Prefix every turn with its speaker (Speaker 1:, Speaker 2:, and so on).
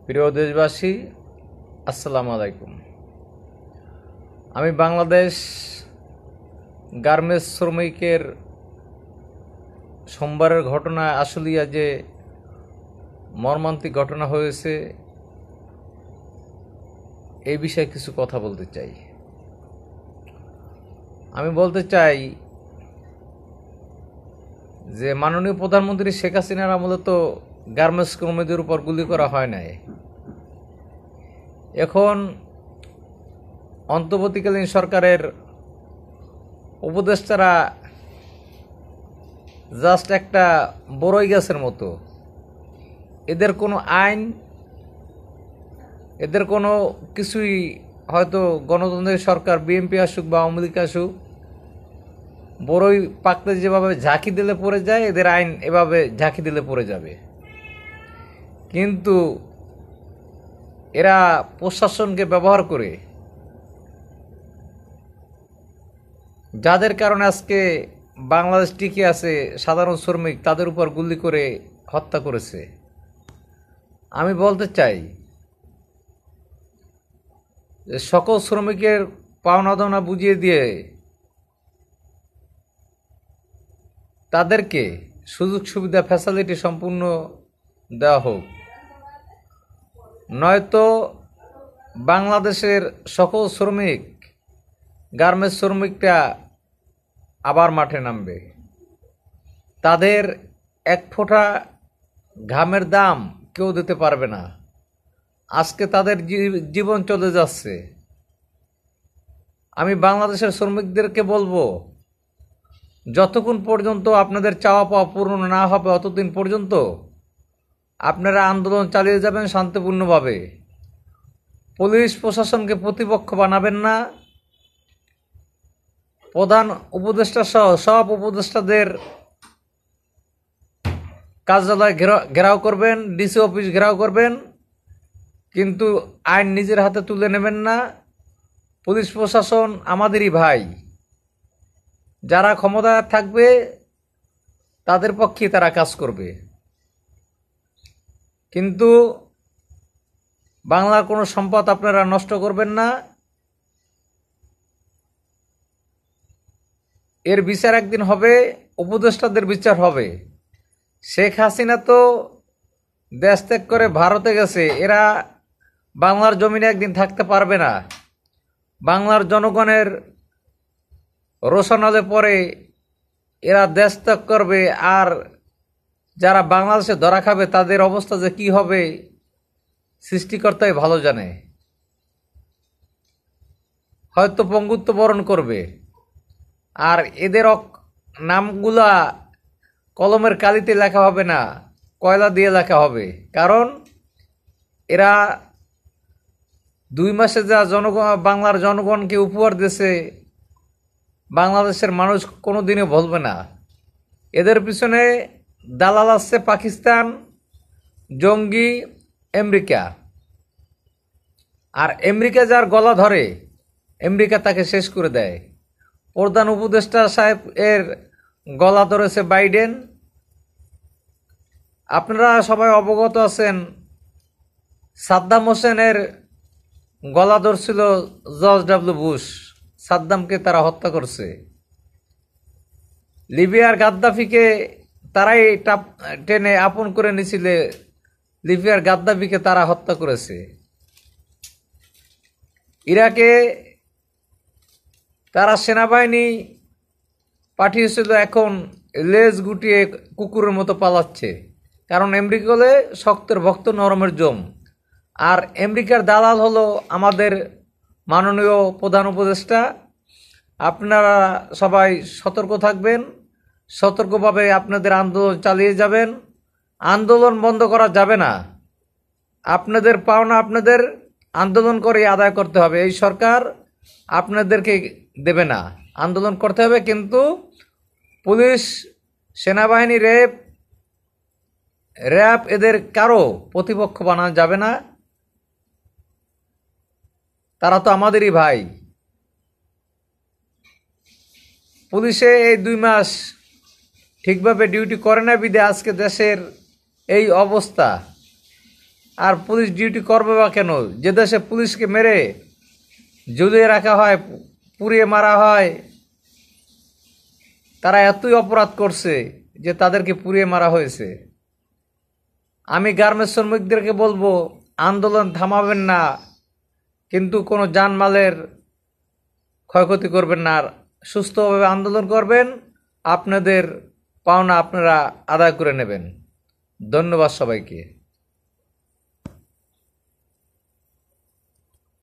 Speaker 1: প্রিয় দেশবাসী, আসসালামু আলাইকুম। আমি বাংলাদেশ গার্মেন্টস শ্রমিকের সোমবারের ঘটনা আশুলিয়া যে মর্মান্তিক ঘটনা হয়েছে এই বিষয়ে কিছু কথা বলতে চাই। আমি বলতে চাই যে মাননীয় প্রধানমন্ত্রী শেখ হাসিনার আমলে তো গার্মেন্টস কর্মীদের উপর গুলি করা হয় নাই। এখন অন্তর্বর্তীকালীন সরকারের উপদেষ্টারা জাস্ট একটা বড়ই গাছের মতো। এদের কোনো আইন, এদের কোনো কিছুই, হয়তো গণতন্ত্রের সরকার বিএনপি আসুক বা আওয়ামী লীগ আসুক, বড়ই পাকতে যেভাবে ঝাঁকি দিলে পড়ে যায়, এদের আইন এভাবে ঝাঁকি দিলে পড়ে যাবে। কিন্তু এরা প্রশাসনকে ব্যবহার করে, যাদের কারণে আজকে বাংলাদেশ টিকে আছে, সাধারণ শ্রমিক, তাদের উপর গুলি করে হত্যা করেছে। আমি বলতে চাই যে সকল শ্রমিকের পাওনা দাওনা বুঝিয়ে দিয়ে তাদেরকে সুযোগ সুবিধা ফ্যাসিলিটি সম্পূর্ণ দেওয়া হোক, নয়তো বাংলাদেশের সকল শ্রমিক, গার্মেন্টস শ্রমিকরা আবার মাঠে নামবে। তাদের এক ফোঁটা ঘামের দাম কেউ দিতে পারবে না। আজকে তাদের জীবন চলে যাচ্ছে। আমি বাংলাদেশের শ্রমিকদেরকে বলবো, যতক্ষণ পর্যন্ত আপনাদের চাওয়া পাওয়া পূর্ণ না হবে অতদিন পর্যন্ত আপনারা আন্দোলন চালিয়ে যাবেন শান্তিপূর্ণভাবে। পুলিশ প্রশাসনকে প্রতিপক্ষ বানাবেন না। প্রধান উপদেষ্টা সহ সব উপদেষ্টাদের কার্যালয় ঘেরাও করবেন, ডিসি অফিস ঘেরাও করবেন, কিন্তু আইন নিজের হাতে তুলে নেবেন না। পুলিশ প্রশাসন আমাদেরই ভাই, যারা ক্ষমতায় থাকবে তাদের পক্ষে তারা কাজ করবে। কিন্তু বাংলার কোনো সম্পদ আপনারা নষ্ট করবেন না। এর বিচার একদিন হবে, উপদেষ্টাদের বিচার হবে। শেখ হাসিনা তো দেশ ত্যাগ করে ভারতে গেছে, এরা বাংলার জমিনে একদিন থাকতে পারবে না। বাংলার জনগণের রোশনালে পরে এরা দেশ ত্যাগ করবে, আর যারা বাংলাদেশে ধরা খাবে তাদের অবস্থা যে কি হবে সৃষ্টিকর্তাই ভালো জানে। হয়তো পঙ্গুত্ব বরণ করবে, আর এদের নামগুলা কলমের কালিতে লেখা হবে না, কয়লা দিয়ে লেখা হবে। কারণ এরা 2 মাসে যা বাংলার জনগণকে উপহার দিয়েছে, বাংলাদেশের মানুষ কোনোদিনও ভুলবে না। এদের পিছনে দালাল আছে পাকিস্তান, জঙ্গি আমেরিকা। আর আমেরিকা যার গলা ধরে, আমেরিকা তাকে শেষ করে দেয়। প্রধান উপদেষ্টা সাহেব এর গলা ধরেছে বাইডেন। আপনারা সবাই অবগত আছেন, সাদ্দাম হোসেনের গলা ধরছিল জর্জ ডব্লিউ বুশ। সাদ্দামকে তারা হত্যা করছে। লিবিয়ার গাদ্দাফিকে তারাই টেনে আপন করে নিয়েছিল, লিবিয়ার গাদ্দাফিকে তারা হত্যা করেছে। ইরাকে তারা সেনাবাহিনী পাঠিয়েছিল, এখন লেজ গুটিয়ে কুকুরের মতো পালাচ্ছে। কারণ আমেরিকা হলে শক্তের ভক্ত, নরমের জম। আর আমেরিকার দালাল হলো আমাদের মাননীয় প্রধান উপদেষ্টা। আপনারা সবাই সতর্ক থাকবেন, সতর্কভাবে আপনাদের আন্দোলন চালিয়ে যাবেন। আন্দোলন বন্ধ করা যাবে না। আপনাদের পাওনা আপনাদের আন্দোলন করে আদায় করতে হবে। এই সরকার আপনাদেরকে দেবে না, আন্দোলন করতে হবে। কিন্তু পুলিশ, সেনাবাহিনী, র্যাব এদের কারো প্রতিপক্ষ বানানো যাবে না। তারা তো আমাদেরই ভাই। পুলিশে এই 2 মাস ঠিকভাবে ডিউটি করে না বিধে আজকে দেশের এই অবস্থা। আর পুলিশ ডিউটি করবে বা কেন? যে দেশে পুলিশকে মেরে ঝুলিয়ে রাখা হয়, পুড়িয়ে মারা হয়, তারা এতই অপরাধ করছে যে তাদেরকে পুড়িয়ে মারা হয়েছে। আমি গার্মেন্টস শ্রমিকদেরকে বলবো, আন্দোলন থামাবেন না, কিন্তু কোনো জানমালের ক্ষয়ক্ষতি করবেন না, আর সুস্থভাবে আন্দোলন করবেন, আপনাদের পাওনা আপনারা আদায় করে নেবেন। ধন্যবাদ সবাইকে।